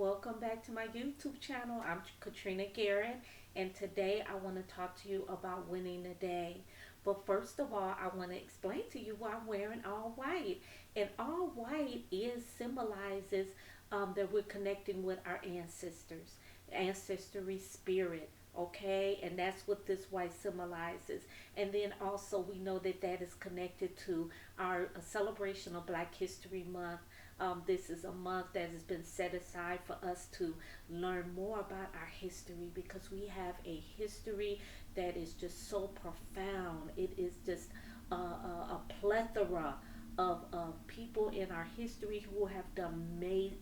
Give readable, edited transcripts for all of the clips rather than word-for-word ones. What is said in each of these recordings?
Welcome back to my YouTube channel. I'm Katrina Garrett, and today I want to talk to you about winning the day. But first of all, I want to explain to you why I'm wearing all white. And all white is symbolizes that we're connecting with our ancestors, ancestry spirit. Okay, and that's what this white symbolizes. And then also, we know that that is connected to our celebration of Black History Month. This is a month that has been set aside for us to learn more about our history because we have a history that is just so profound. It is just a plethora of people in our history who have done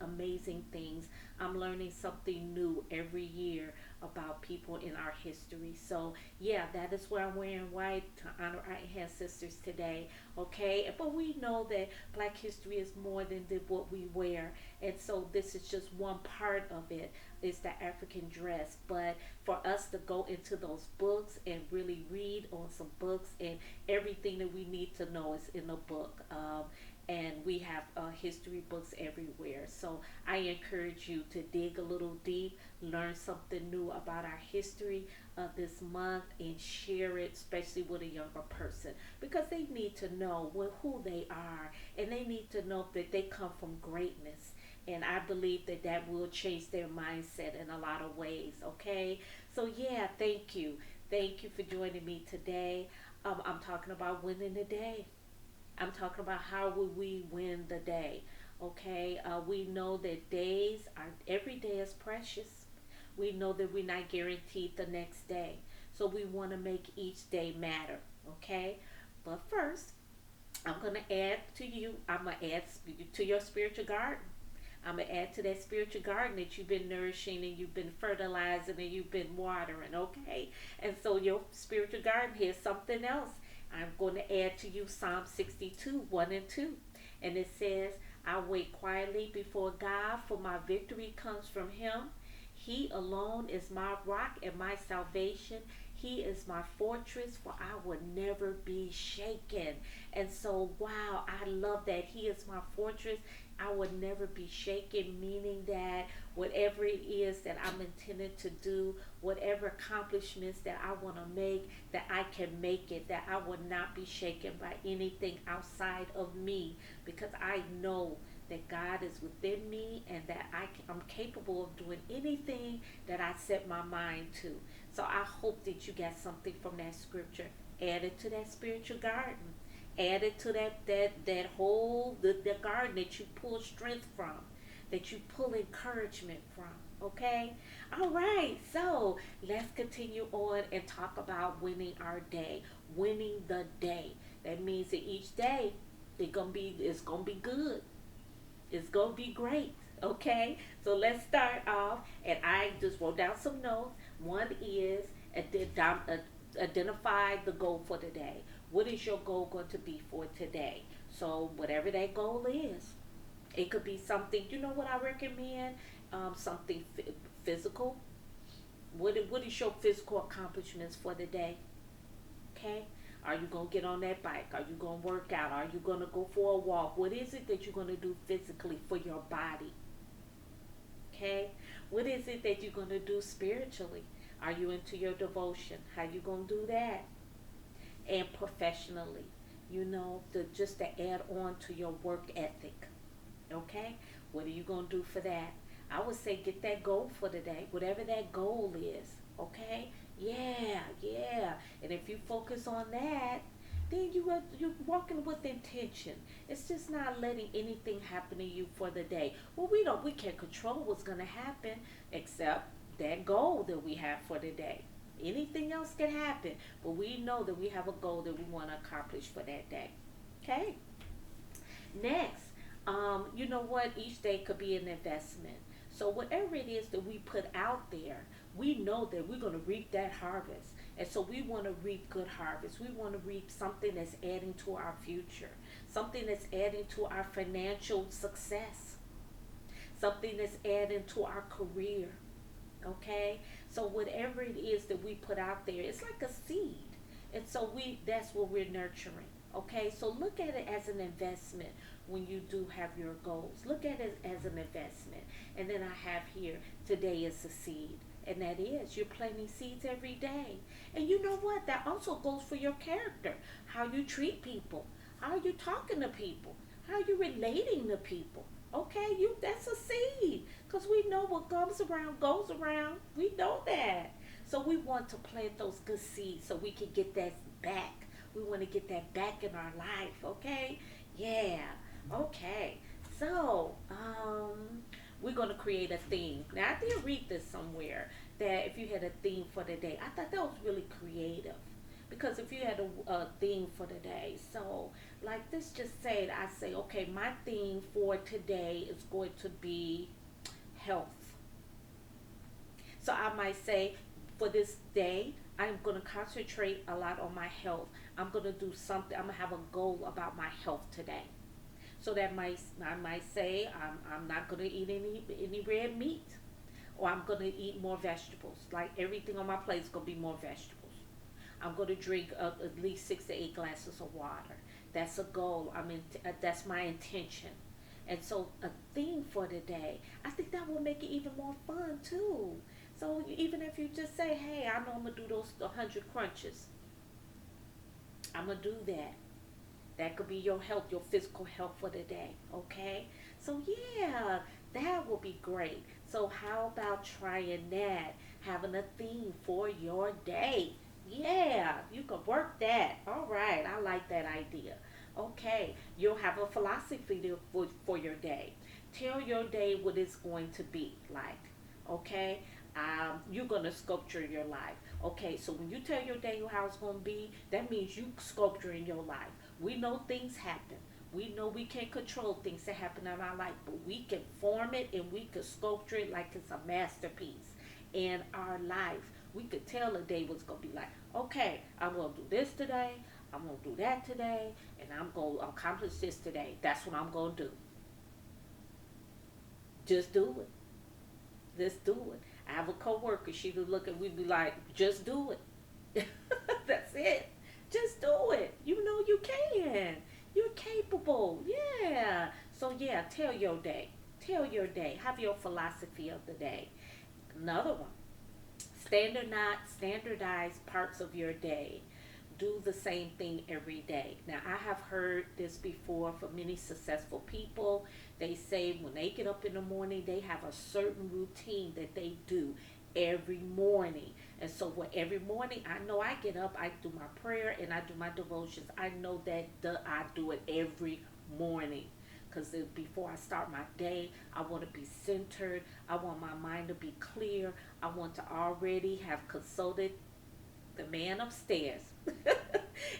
amazing things. I'm learning something new every year about people in our history. So, yeah, that is why I'm wearing white to honor our ancestors today. Okay, but we know that Black history is more than what we wear, and so this is just one part of it. Is the African dress, but for us to go into those books and really read on some books, and everything that we need to know is in the book. And we have history books everywhere. So I encourage you to dig a little deep, learn something new about our history this month, and share it, especially with a younger person, because they need to know who they are, and they need to know that they come from greatness. And I believe that that will change their mindset in a lot of ways. Okay, so yeah, thank you for joining me today. I'm talking about winning the day. I'm talking about how will we win the day. Okay, we know that every day is precious. We know that we're not guaranteed the next day, so we want to make each day matter. Okay, but first, I'm gonna add to you. I'm gonna add to your spiritual garden. I'm gonna add to that spiritual garden that you've been nourishing and you've been fertilizing and you've been watering. Okay, and so your spiritual garden, here's something else. I'm going to add to you Psalm 62, 1 and 2. And it says, I wait quietly before God, for my victory comes from Him. He alone is my rock and my salvation. He is my fortress, for I will never be shaken. And so, wow, I love that. He is my fortress. I will never be shaken, meaning that whatever it is that I'm intended to do, whatever accomplishments that I want to make, that I can make it, that I will not be shaken by anything outside of me, because I know that God is within me and that I'm capable of doing anything that I set my mind to. So I hope that you got something from that scripture added to that spiritual garden. Added to that whole the garden that you pull strength from, that you pull encouragement from. Okay? All right. So let's continue on and talk about winning our day. Winning the day. That means that each day it's gonna be good. It's going to be great. Okay, so let's start off. And I just wrote down some notes. One is identify the goal for today. What is your goal going to be for today? So, whatever that goal is, it could be something, you know what I recommend? Something physical. What is your physical accomplishments for the day? Okay? Are you going to get on that bike? Are you going to work out? Are you going to go for a walk? What is it that you're going to do physically for your body? Okay? What is it that you're going to do spiritually? Are you into your devotion? How you going to do that? And professionally, just to add on to your work ethic. Okay? What are you going to do for that? I would say get that goal for the day, whatever that goal is. Okay? Yeah, yeah. And if you focus on that, then you're walking with intention. It's just not letting anything happen to you for the day. Well, we can't control what's gonna happen except that goal that we have for the day. Anything else can happen, but we know that we have a goal that we want to accomplish for that day. Okay. Next, you know what? Each day could be an investment. So whatever it is that we put out there, we know that we're going to reap that harvest. And so we want to reap good harvest. We want to reap something that's adding to our future, something that's adding to our financial success, something that's adding to our career. Okay? So whatever it is that we put out there, it's like a seed. And so that's what we're nurturing. Okay, so look at it as an investment when you do have your goals. Look at it as an investment. And then I have here, today is a seed. And that is, you're planting seeds every day. And you know what? That also goes for your character. How you treat people. How you talking to people. How you relating to people. Okay, you that's a seed. Because we know what comes around goes around. We know that. So we want to plant those good seeds so we can get that back. We want to get that back in our life, okay? Yeah. Okay. So, we're going to create a theme. Now, I did read this somewhere that if you had a theme for the day, I thought that was really creative. Because if you had a theme for the day, so like this just said, I say, okay, my theme for today is going to be health. So I might say, for this day, I'm going to concentrate a lot on my health. I'm going to do something. I'm going to have a goal about my health today. So that might I might say I'm not going to eat any red meat, or I'm going to eat more vegetables. Like everything on my plate is going to be more vegetables. I'm going to drink at least 6 to 8 glasses of water. That's a goal. That's my intention. And so a theme for the day, I think that will make it even more fun too. So even if you just say, hey, I know I'm gonna do those 100 crunches, I'm gonna do that. That could be your health, your physical health for the day. Okay. So yeah, that will be great. So how about trying that? Having a theme for your day. Yeah, you can work that. All right, I like that idea. Okay, you'll have a philosophy for your day. Tell your day what it's going to be like. Okay, you're going to sculpture your life. Okay, so when you tell your day how it's going to be, that means you sculpturing your life. We know things happen. We know we can't control things that happen in our life, but we can form it and we can sculpture it like it's a masterpiece in our life. We could tell a day what's going to be like. Okay, I'm going to do this today. I'm going to do that today. And I'm going to accomplish this today. That's what I'm going to do. Just do it. Just do it. I have a coworker. She would look at, we'd be like, just do it. That's it. Just do it. You know you can. You're capable. Yeah. So yeah, tell your day. Tell your day. Have your philosophy of the day. Another one. Standardize parts of your day. Do the same thing every day. Now, I have heard this before from many successful people. They say when they get up in the morning, they have a certain routine that they do every morning. And so, what every morning, I know I get up, I do my prayer, and I do my devotions. I know that I do it every morning. Because before I start my day, I want to be centered. I want my mind to be clear. I want to already have consulted the man upstairs.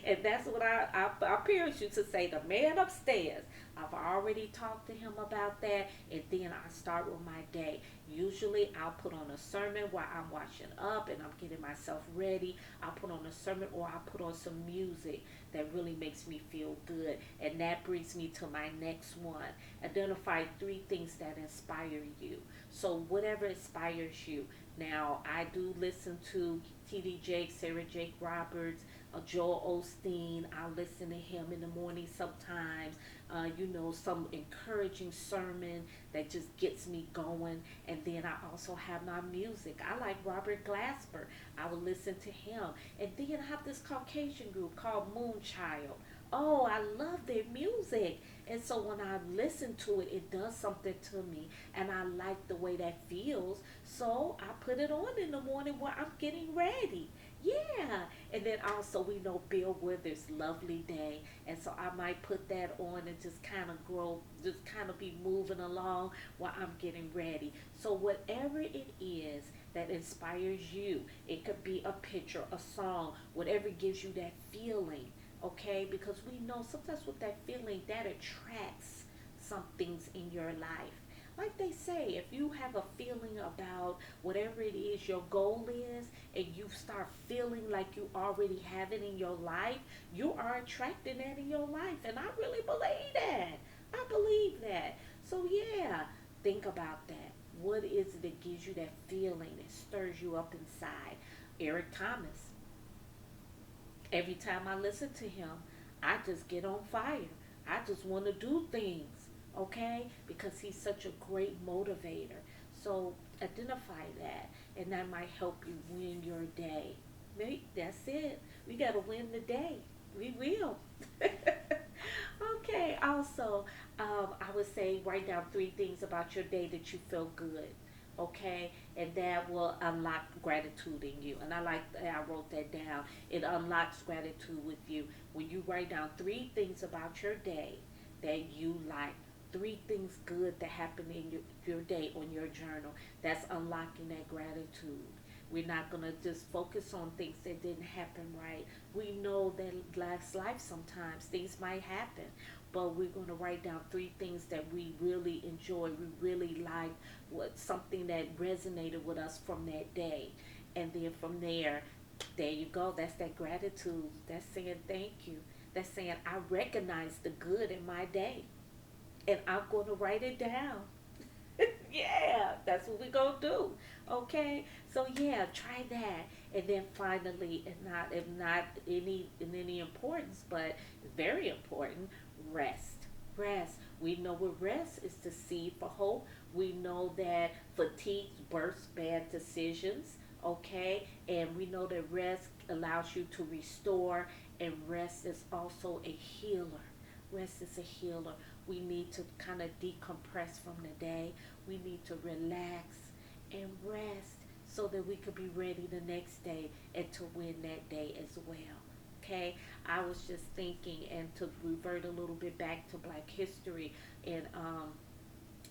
And that's what our parents used to say, the man upstairs. I've already talked to him about that, and then I start with my day. Usually I'll put on a sermon while I'm washing up and I'm getting myself ready. I'll put on a sermon, or I'll put on some music that really makes me feel good. And that brings me to my next one. Identify 3 things that inspire you. So whatever inspires you. Now, I do listen to T.D. Jakes, Sarah Jake Roberts, Joel Osteen. I'll listen to him in the morning sometimes. Some encouraging sermon that just gets me going. And then I also have my music. I like Robert Glasper. I will listen to him. And then I have this Caucasian group called Moonchild. Oh, I love their music. And so when I listen to it, it does something to me. And I like the way that feels. So I put it on in the morning while I'm getting ready. Yeah. And then also we know Bill Withers' Lovely Day. And so I might put that on and just kind of grow, just kind of be moving along while I'm getting ready. So whatever it is that inspires you, it could be a picture, a song, whatever gives you that feeling. Okay, because we know sometimes with that feeling that attracts some things in your life. Like they say, if you have a feeling about whatever it is your goal is, and you start feeling like you already have it in your life, you are attracting that in your life. And I really believe that. I believe that. So yeah, think about that. What is it that gives you that feeling that stirs you up inside? Eric Thomas. Every time I listen to him, I just get on fire. I just want to do things, okay? Because he's such a great motivator. So identify that, and that might help you win your day. Right? That's it. We got to win the day. We will. Okay, also, I would say write down three things about your day that you feel good. Okay, and that will unlock gratitude in you. And I like that I wrote that down. It unlocks gratitude with you when you write down three things about your day that you like. Three things good that happened in your day on your journal. That's unlocking that gratitude. We're not going to just focus on things that didn't happen right. We know that last life sometimes things might happen, but we're going to write down three things that we really enjoy, we really like, what something that resonated with us from that day. And then from there you go. That's that gratitude. That's saying thank you. That's saying I recognize the good in my day and I'm going to write it down. Yeah, that's what we're gonna do. Okay, so yeah, try that, and then finally, and not if not any in any importance, but very important, rest. Rest. We know what rest is the seed for hope. We know that fatigue births bad decisions. Okay, and we know that rest allows you to restore, and rest is also a healer. Rest is a healer. We need to kind of decompress from the day. We need to relax and rest so that we could be ready the next day and to win that day as well. Okay, I was just thinking, and to revert a little bit back to Black history, and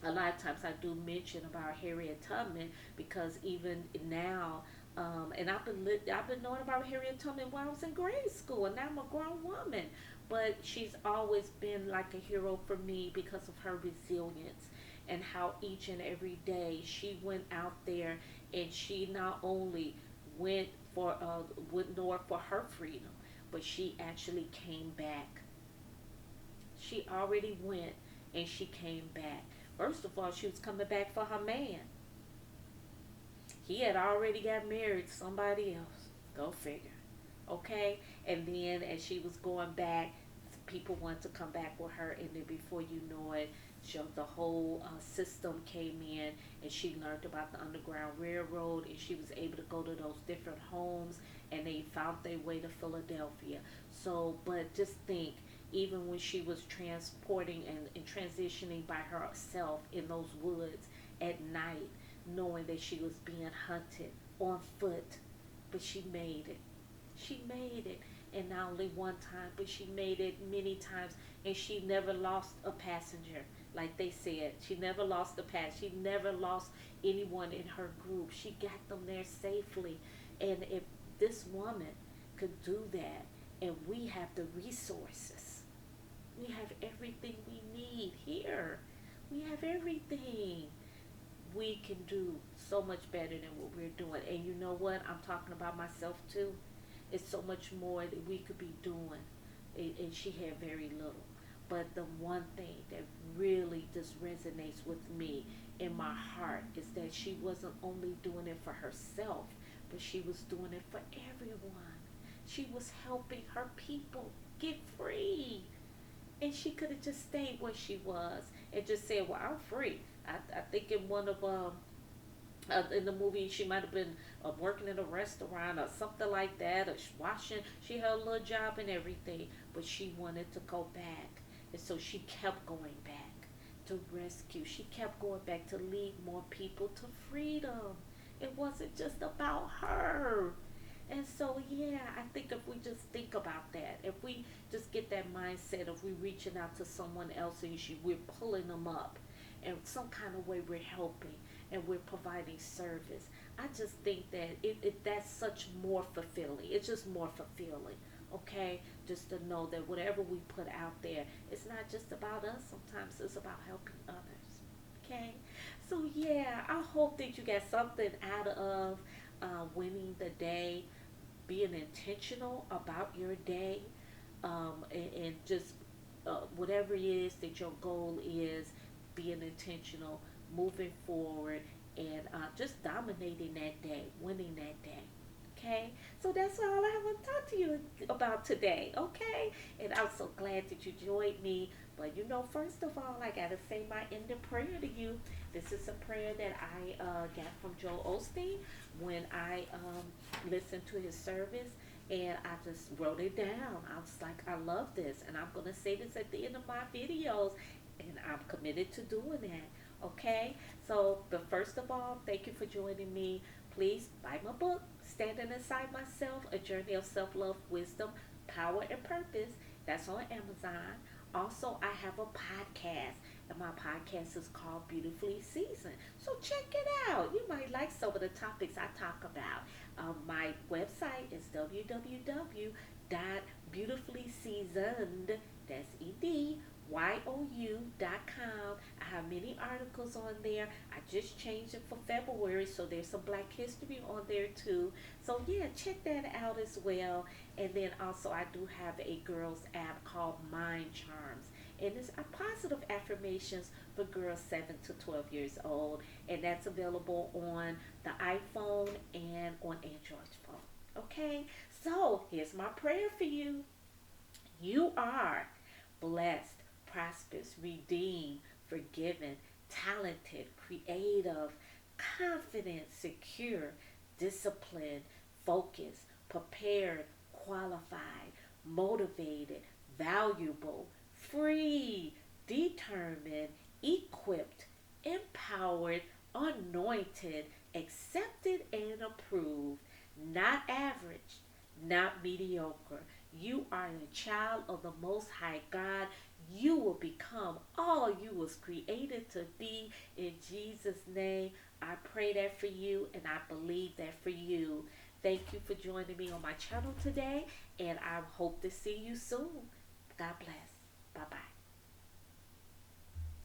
a lot of times I do mention about Harriet Tubman because even now, and I've been knowing about Harriet Tubman while I was in grade school, and now I'm a grown woman. But she's always been like a hero for me because of her resilience and how each and every day she went out there and she not only went for went north for her freedom, but she actually came back. She already went and she came back. First of all, she was coming back for her man. He had already got married to somebody else. Go figure. Okay? And then as she was going back, people wanted to come back with her. And then before you know it, the whole system came in and she learned about the Underground Railroad and she was able to go to those different homes and they found their way to Philadelphia. So, but just think, even when she was transporting and transitioning by herself in those woods at night, knowing that she was being hunted on foot, but she made it. She made it. And not only one time, but she made it many times. And she never lost a passenger. Like they said, she never lost a pass. She never lost anyone in her group. She got them there safely. And if this woman could do that, and we have the resources, we have everything we need here. We have everything. We can do so much better than what we're doing. And you know what? I'm talking about myself too. It's so much more that we could be doing. And she had very little. But the one thing that really just resonates with me in my heart is that she wasn't only doing it for herself, but she was doing it for everyone. She was helping her people get free. And she could have just stayed where she was and just said, "Well, I'm free." I think in one of in the movie she might have been working in a restaurant or something like that, or washing. She had a little job and everything, but she wanted to go back, and so she kept going back to rescue. She kept going back to lead more people to freedom. It wasn't just about her. And so, yeah, I think if we just think about that, if we just get that mindset of we reaching out to someone else and we're pulling them up, and some kind of way we're helping and we're providing service, I just think that that's such more fulfilling. It's just more fulfilling. Okay, just to know that whatever we put out there, it's not just about us. Sometimes it's about helping others. Okay, so yeah, I hope that you get something out of winning the day, being intentional about your day, and just whatever it is that your goal is, being intentional, moving forward, and just dominating that day, winning that day. Okay, so that's all I want to talk to you about today. Okay, and I'm so glad that you joined me. But first of all, I gotta say my ending prayer to you. This is a prayer that I got from Joel Osteen when I listened to his service, and I just wrote it down. I was like, I love this, and I'm gonna say this at the end of my videos, and I'm committed to doing that. Okay, so but first of all, thank you for joining me. Please buy my book, Standing Inside Myself, A Journey of Self-Love, Wisdom, Power, and Purpose. That's on Amazon. Also, I have a podcast, and my podcast is called Beautifully Seasoned. So check it out. You might like some of the topics I talk about. My website is www.beautifullyseasoned, that's EDYOU.com. I have many articles on there. I just changed it for February, so there's some Black History on there too. So yeah, check that out as well. And then also I do have a girls app called Mind Charms. And it's a positive affirmations for girls 7 to 12 years old. And that's available on the iPhone and on Android phone. Okay, so here's my prayer for you. You are blessed, prosperous, redeemed, forgiven, talented, creative, confident, secure, disciplined, focused, prepared, qualified, motivated, valuable, free, determined, equipped, empowered, anointed, accepted, and approved, not average, not mediocre. You are a child of the Most High God. You will become all you was created to be in Jesus' name. I pray that for you, and I believe that for you. Thank you for joining me on my channel today, and I hope to see you soon. God bless. Bye bye.